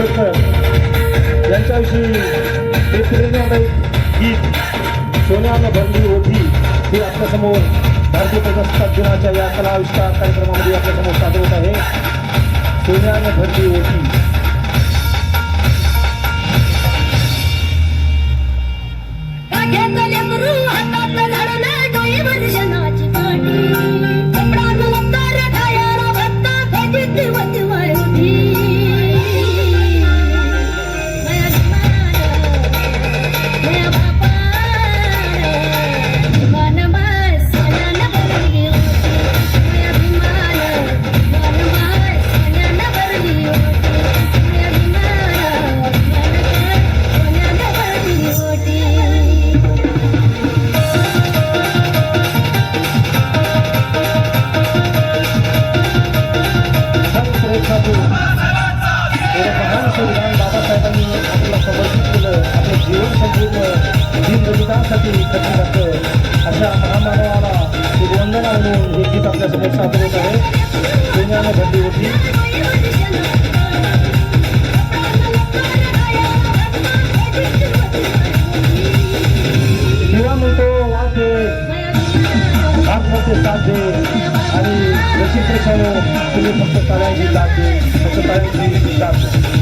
आंबेडकर यांच्याविषयी हे प्रेरणादायी गीत सोन्यानं भरली ओठी हे आपल्यासमोर भारतीय प्रजासत्ताक दिनाच्या या कलाविष्कार कार्यक्रमामध्ये आपल्यासमोर सादर होत आहे. सोन्यानं भरली ओठी. महान संविधान बाबासाहेबांनी आपल्याला समर्पित केलं. आपलं जीवन संपूर्ण दीनदलितांसाठी कठीण जातं अशा महामानवाला वंदना म्हणून हे गीत आपल्यासमोर सादर होत आहे. सोन्यानं भरली ओठी. किंवा म्हणतो वाटे आत्महत्ये साधे आणि रसिक तुम्ही फक्त टाळ्यांची दाद दे, फक्त टाळ्यांची दाद.